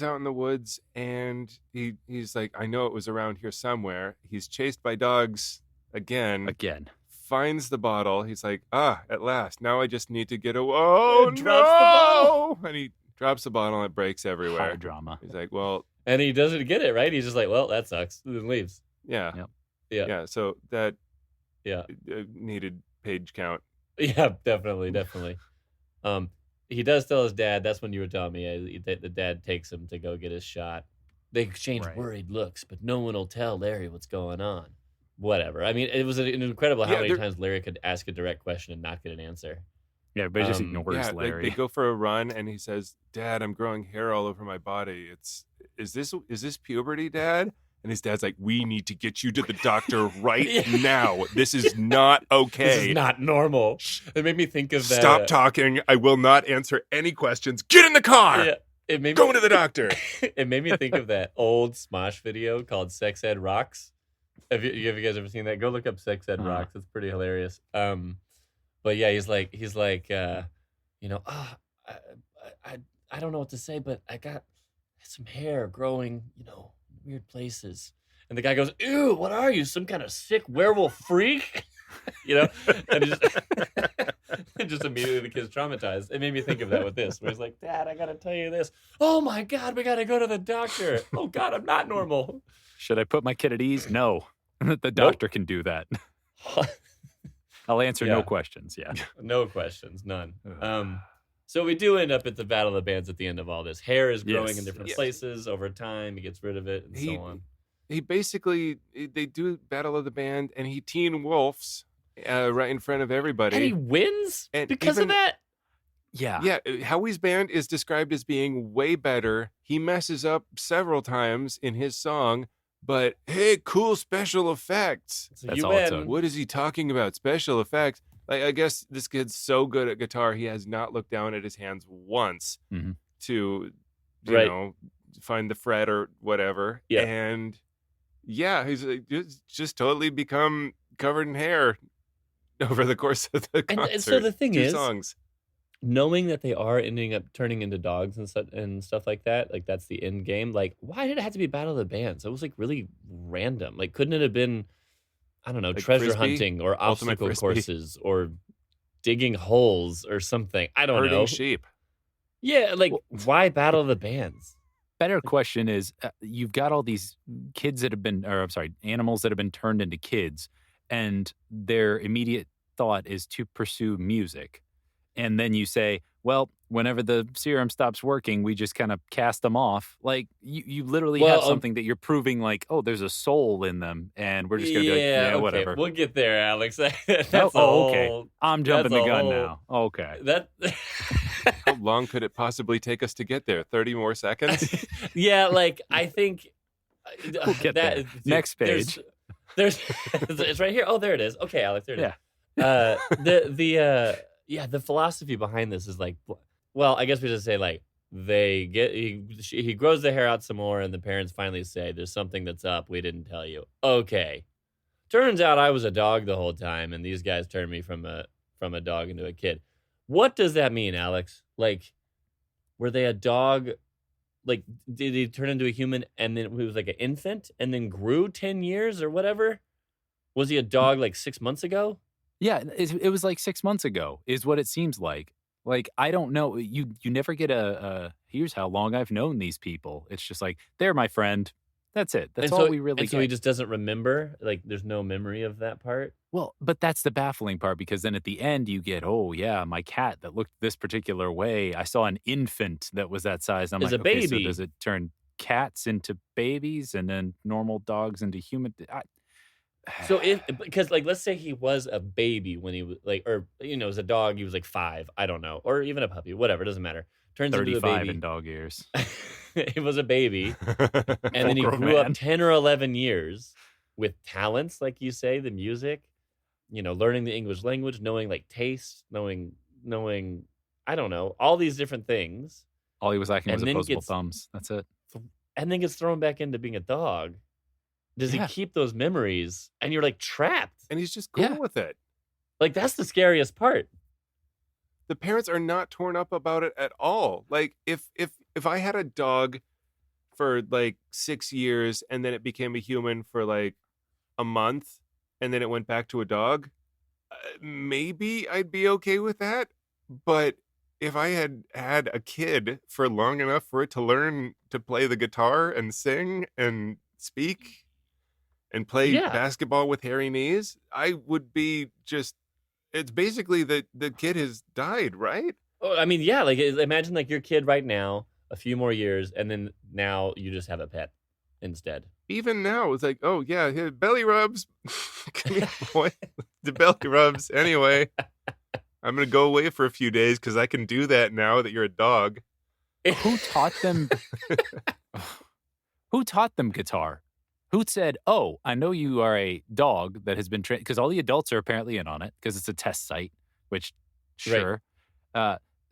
C: out in the woods, and he's like, "I know it was around here somewhere." He's chased by dogs again.
B: Again.
C: Finds the bottle. He's like, at last. Now I just need to get away. Oh,
A: And drops the bottle.
C: And he drops the bottle and it breaks everywhere.
B: High drama.
C: He's like, well,
A: And he doesn't get it, right? He's just like, well, that sucks. And then leaves.
C: yeah.
B: Yep.
A: Yeah.
C: Yeah. So that
A: Yeah.
C: needed page count.
A: Yeah, definitely. He does tell his dad, that's when you were telling me, that the dad takes him to go get his shot. They exchange
B: Right.
A: worried looks, but no one will tell Larry what's going on. Whatever. I mean, it was incredible how
C: Yeah,
A: many
C: they're-
A: times Larry could ask a direct question and not get an answer.
B: Yeah, but just
A: Um,
B: ignores
C: Yeah,
B: Larry.
C: they go for a run, and he says, "Dad, I'm growing hair all over my body. Is this puberty, Dad?" And his dad's like, "We need to get you to the doctor right
A: Yeah.
C: now. This is not okay.
A: This is not normal. It made me think of that.
C: Stop talking. I will not answer any questions. Get in the car.
A: Yeah, it made me,
C: Go to the doctor."
A: it made me think of that old Smosh video called "Sex Ed Rocks." Have you guys ever seen that? Go look up "Sex Ed
B: Uh-huh.
A: Rocks." It's pretty hilarious. But yeah, he's like, you know, I don't know what to say, but I got some hair growing, you know, in weird places. And the guy goes, "Ew, what are you? Some kind of sick werewolf freak?" You know, and just immediately the kid's traumatized. It made me think of that with this, where he's like, "Dad, I gotta tell you this. Oh my God, we gotta go to the doctor. Oh God, I'm not normal."
B: Should I put my kid at ease? No. The doctor can do that. I'll answer no
A: Yeah.
B: questions. Yeah.
A: No questions, none. So we do end up at the Battle of the Bands at the end of all this. Hair is growing in
B: Yes.
A: different
C: Yes.
A: places over time. He gets rid of it and
C: He-
A: so on.
C: They do Battle of the Band, and he teen wolfs right in front of everybody.
A: And he wins
C: And
A: because
C: even-
A: of that?
B: Yeah.
C: Yeah, Howie's band is described as being way better. He messes up several times in his song, but hey, cool special effects.
A: So
B: That's
A: you
B: all it
A: win.
B: took.
C: What is he talking about? Special effects? Like, I guess this kid's so good at guitar, he has not looked down at his hands once
B: Mhm.
C: to, you
A: Right.
C: know, find the fret or whatever.
A: Yeah.
C: And yeah, he's just totally become covered in hair over the course of the concert.
A: And so the thing
C: 2
A: is,
C: songs.
A: knowing that they are ending up turning into dogs and stuff like that, like that's the end game. Like, why did it have to be Battle of the Bands? It was like really random. Like, couldn't it have been, I don't know,
C: Like
A: treasure
C: Frisbee?
A: hunting or
C: Ultimate
A: obstacle
C: Frisbee?
A: courses or digging holes or something? I don't
C: Herding
A: know.
C: sheep.
A: Yeah, like why Battle of the Bands?
B: Better question is you've got all these kids that have been, or I'm sorry, animals that have been turned into kids, and their immediate thought is to pursue music. And then you say, well, whenever the serum stops working, we just kind of cast them off. Like you literally
A: Well,
B: have something that you're proving like, oh, there's a soul in them. And we're just going to be like, yeah,
A: okay,
B: whatever.
A: we'll get there, Alex. That's
B: okay.
A: whole,
B: I'm jumping
A: that's
B: the
A: a
B: gun
A: whole-
B: now. Okay.
A: that.
C: How long could it possibly take us to get there? 30 more seconds?
A: Yeah, like I think
B: We'll get there.
A: dude,
B: Next page.
A: There's it's right here. Oh, there it is. Okay, Alex, there it is.
B: Yeah.
A: The philosophy behind this is like, well, I guess we just say like he grows the hair out some more, and the parents finally say there's something that's up. We didn't tell you. Okay, turns out I was a dog the whole time, and these guys turned me from a dog into a kid. What does that mean, Alex? Like, were they a dog? Like, did he turn into a human and then he was like an infant and then grew 10 years or whatever? Was he a dog like 6 months ago?
B: Yeah, it was like 6 months ago is what it seems like. Like, I don't know. You never get a here's how long I've known these people. It's just like, they're my friend. That's it. That's
A: And
B: all
A: so,
B: we really
A: and
B: get.
A: so he just doesn't remember? Like, there's no memory of that part?
B: Well, but that's the baffling part because then at the end you get, oh, yeah, my cat that looked this particular way. I saw an infant that was that size. I'm
A: Is
B: like,
A: a
B: okay, so
A: baby.
B: does it turn cats into babies and then normal dogs into human?
A: So because like, let's say he was a baby when he was like, or, you know, as a dog, he was like 5, I don't know, or even a puppy, whatever, doesn't matter. Turns into a
B: 35
A: baby.
B: in dog years.
A: He was a baby. And then he
B: Full-grown
A: grew up
B: man.
A: 10 or 11 years with talents, like you say, the music, you know, learning the English language, knowing like taste, knowing, I don't know, all these different things,
B: All he was lacking was
A: And then
B: opposable
A: gets-
B: thumbs. That's it.
A: and then gets thrown back into being a dog. Does
B: Yeah.
A: he keep those memories? And you're like trapped.
C: And he's just cool
B: Yeah.
C: with it.
A: Like, that's the scariest part.
C: The parents are not torn up about it at all. Like, if I had a dog for like 6 years and then it became a human for like a month and then it went back to a dog, maybe I'd be okay with that. But if I had had a kid for long enough for it to learn to play the guitar and sing and speak and play
A: Yeah.
C: basketball with hairy knees, I would be just, it's basically the kid has died, right?
A: Oh, I mean, yeah, like imagine like your kid right now, a few more years, and then now you just have a pet. instead.
C: Even now, it's like, oh yeah, belly rubs. Come here, boy. The belly rubs. Anyway, I'm gonna go away for a few days because I can do that now that you're a dog.
B: Who taught them? Who taught them guitar? Who said, "Oh, I know you are a dog that has been trained"? Because all the adults are apparently in on it because it's a test site. Which, sure.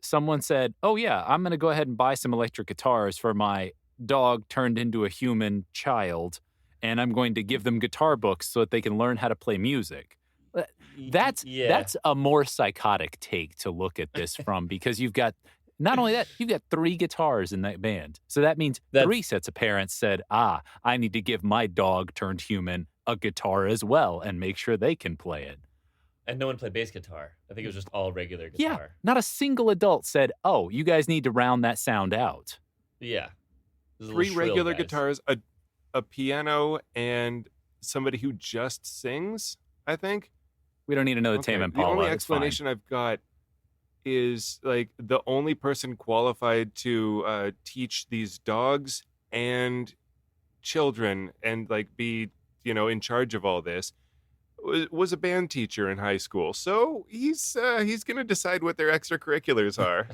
B: Someone said, "Oh yeah, I'm going to go ahead and buy some electric guitars for my dog turned into a human child, and I'm going to give them guitar books so that they can learn how to play music." That's a more psychotic take to look at this from, because you've got, not only that, you've got 3 guitars in that band. So that means 3 sets of parents said, I need to give my dog turned human a guitar as well and make sure they can play it.
A: And no one played bass guitar. I think it was just all regular guitar.
B: Yeah, not a single adult said, "Oh, you guys need to round that sound out."
A: Yeah.
C: 3 regular guitars, a piano, and somebody who just sings, I think.
B: We don't need another Tame Impala.
C: The only explanation I've got is like the only person qualified to teach these dogs and children and like be, in charge of all this was a band teacher in high school. So he's going to decide what their extracurriculars are.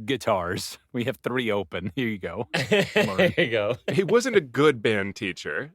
B: Guitars. We have 3 open. Here you go.
A: There you go.
C: He wasn't a good band teacher.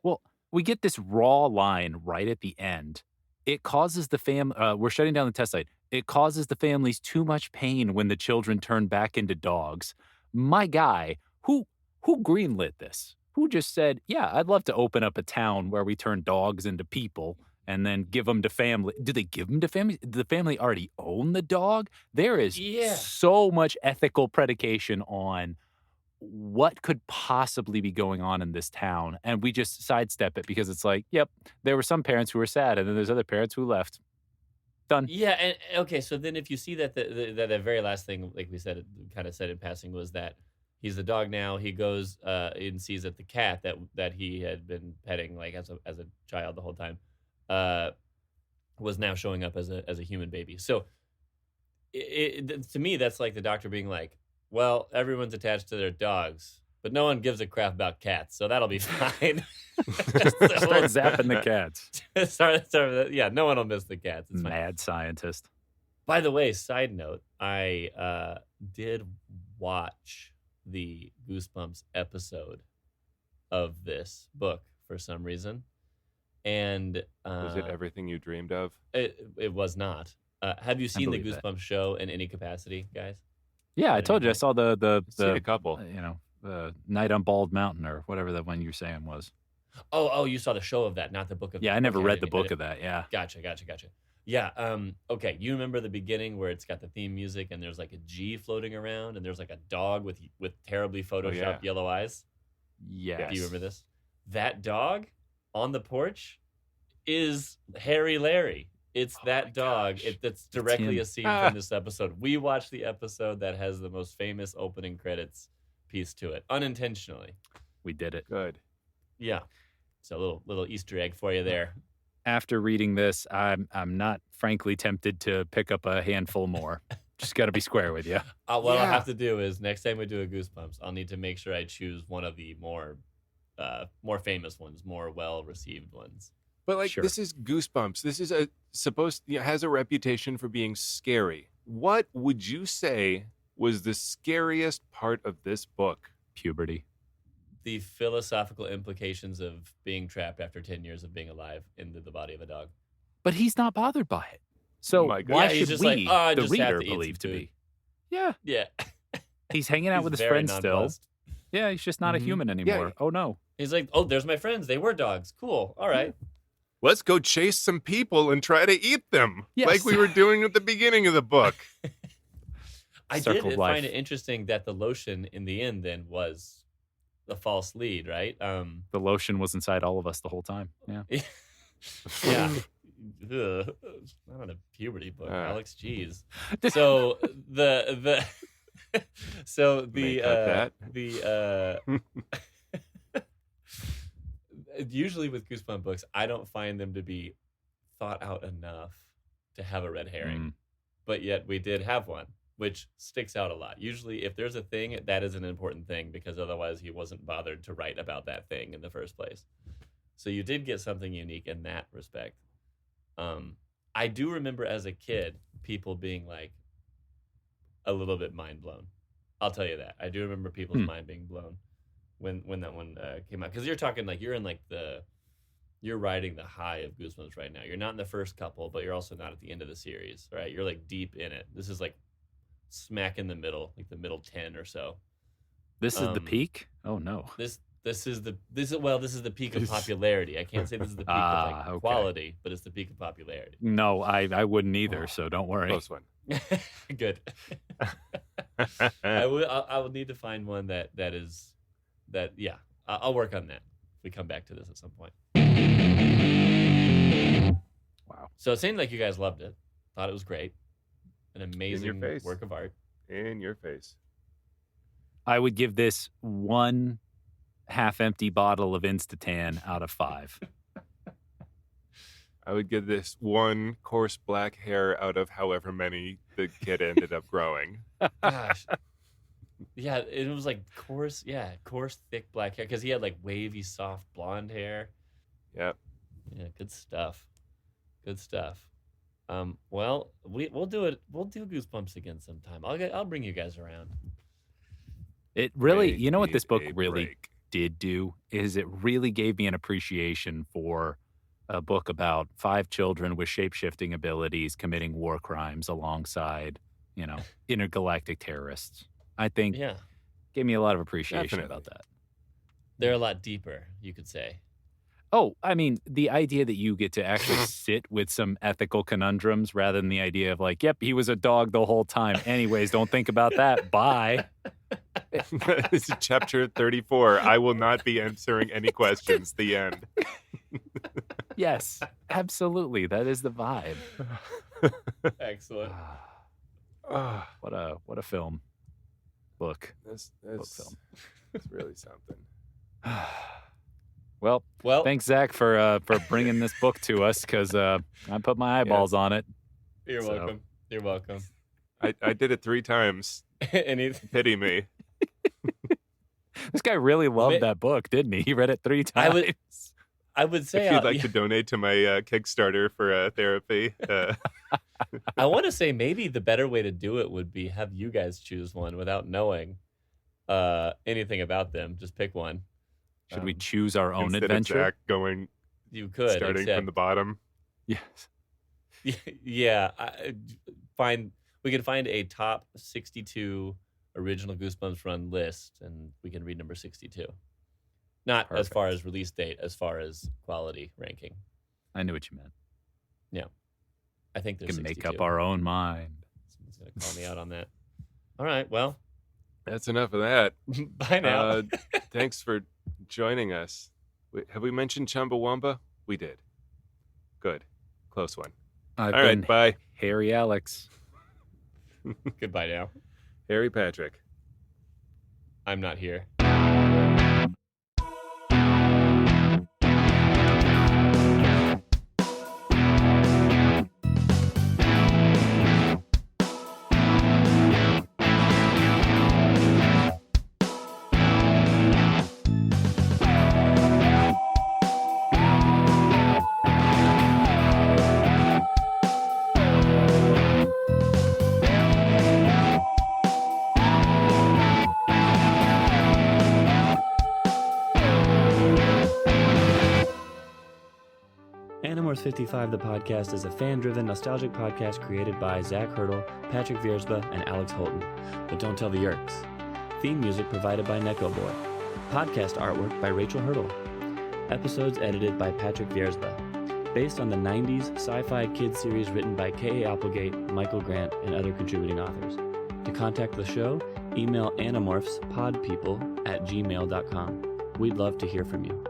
B: Well, we get this raw line right at the end. It causes the we're shutting down the test site. It causes the families too much pain when the children turn back into dogs. My guy, who greenlit this? Who just said, yeah, I'd love to open up a town where we turn dogs into people and then give them to family. Do they give them to family? Did the family already own the dog? There is so much ethical predication on what could possibly be going on in this town. And we just sidestep it because it's like, yep, there were some parents who were sad and then there's other parents who left. Done.
A: Yeah, and okay, so then if you see that the very last thing, like we said, kind of said in passing, was that he's the dog now. He goes and sees that the cat that he had been petting like as a child the whole time was now showing up as a human baby. So to me, that's like the doctor being like, well, everyone's attached to their dogs, but no one gives a crap about cats, so that'll be fine.
B: Start zapping the cats.
A: Yeah, no one will miss the cats. It's
B: Mad scientist.
A: By the way, side note, I did watch the Goosebumps episode of this book for some reason, and
C: was it everything you dreamed of?
A: It was not. Have you seen the Goosebumps show in any capacity, guys?
B: Yeah, I told you I saw the
C: seen a couple.
B: The Night on Bald Mountain or whatever that one you were saying was.
A: Oh, you saw the show of that, not the book of.
B: Yeah, I never read the book of that. Yeah.
A: Gotcha. Yeah. Okay. You remember the beginning where it's got the theme music and there's like a G floating around and there's like a dog with terribly photoshopped yellow eyes.
B: Yes.
A: Do you remember this? That dog on the porch is Harry Larry. It's that dog. That's directly a scene from this episode. We watched the episode that has the most famous opening credits piece to it, unintentionally.
B: We did it.
C: Good.
A: Yeah. So a little Easter egg for you there.
B: After reading this, I'm not frankly tempted to pick up a handful more. Just got to be square with you.
A: What I'll have to do is next time we do a Goosebumps, I'll need to make sure I choose one of the more famous ones, more well-received ones.
C: But This is Goosebumps. This is has a reputation for being scary. What would you say was the scariest part of this book?
B: Puberty.
A: The philosophical implications of being trapped after 10 years of being alive into the body of a dog.
B: But he's not bothered by it. So why should we, the reader, believe to be? Yeah.
A: Yeah.
B: He's hanging out with his friends still. Yeah, he's just not a human anymore.
C: Yeah.
B: Oh, no.
A: He's like, oh, there's my friends. They were dogs. Cool. All right.
C: Let's go chase some people and try to eat them.
B: Yes.
C: Like we were doing at the beginning of the book.
A: I did find it interesting that the lotion in the end then was the false lead, right?
B: The lotion was inside all of us the whole time. Yeah.
A: Yeah. Ugh. Not a puberty book, Alex. Jeez. So usually with Goosebumps books, I don't find them to be thought out enough to have a red herring, but yet we did have one. which sticks out a lot. Usually, if there's a thing, that is an important thing because otherwise he wasn't bothered to write about that thing in the first place. So you did get something unique in that respect. I do remember as a kid people being like a little bit mind blown. I'll tell you that. I do remember people's mind being blown when that one came out, because you're talking like you're riding the high of Goosebumps right now. You're not in the first couple, but you're also not at the end of the series, right? You're like deep in it. This is like smack in the middle, like the middle 10 or so.
B: This is the peak? Oh no.
A: This is the peak of popularity. I can't say this is the peak of like quality, but it's the peak of popularity.
B: No, I wouldn't either, so don't worry.
C: Close one.
A: Good. I will need to find one that is yeah. I'll work on that if we come back to this at some point.
B: Wow.
A: So it seemed like you guys loved it. Thought it was great. An amazing
C: face.
A: work of art.
C: In your face.
B: I would give this 1 half-empty bottle of Instatan out of 5.
C: I would give this 1 coarse black hair out of however many the kid ended up growing.
A: Gosh. Yeah, it was like coarse, thick black hair, because he had like wavy, soft blonde hair.
C: Yep.
A: Yeah, good stuff. Good stuff. Well, we'll do it. We'll do Goosebumps again sometime. I'll bring you guys around.
B: It really,
C: They
B: you know what this
C: need
B: book
C: a
B: really
C: break.
B: did do is it really gave me an appreciation for a book about 5 children with shape-shifting abilities committing war crimes alongside, intergalactic terrorists. I think gave me a lot of appreciation about that.
A: They're a lot deeper, you could say.
B: Oh, I mean, the idea that you get to actually sit with some ethical conundrums rather than the idea of like, yep, he was a dog the whole time. Anyways, don't think about that. Bye.
C: This is chapter 34. I will not be answering any questions. The end.
B: Yes, absolutely. That is the vibe.
A: Excellent.
B: What a film. Book.
C: This
B: Book film.
C: It's really something.
B: Well, thanks, Zach, for bringing this book to us, because I put my eyeballs on it.
A: You're welcome. You're welcome.
C: I did it 3 times. Pity me.
B: This guy really loved that book, didn't he? He read it 3 times.
A: I would say
C: if you'd like to donate to my Kickstarter for therapy.
A: I want to say maybe the better way to do it would be have you guys choose one without knowing anything about them. Just pick one.
B: Should we choose our own
C: instead
B: adventure?
C: Of Zach going,
A: you could
C: starting from the bottom.
B: Yes.
A: Yeah. We can find a top 62 original Goosebumps run list, and we can read number 62. Not as far as release date, as far as quality ranking.
B: I knew what you meant.
A: Yeah. I think there's
B: We can
A: 62.
B: make up our own mind.
A: Someone's going to call me out on that. All right. Well,
C: that's enough of that.
A: Bye now.
C: Thanks for joining us. Have we mentioned Chumbawamba? We did. Good. Close one.
B: All
C: right. Bye.
B: Harry Alex.
A: Goodbye now.
C: Harry Patrick.
A: I'm not here. Animorphs 55, the podcast, is a fan-driven, nostalgic podcast created by Zach Hurdle, Patrick Viersba, and Alex Holton. But don't tell the Yeerks. Theme music provided by Neko Boy. Podcast artwork by Rachel Hurdle. Episodes edited by Patrick Viersba. Based on the 90s sci-fi kids series written by K.A. Applegate, Michael Grant, and other contributing authors. To contact the show, email animorphspodpeople@gmail.com. We'd love to hear from you.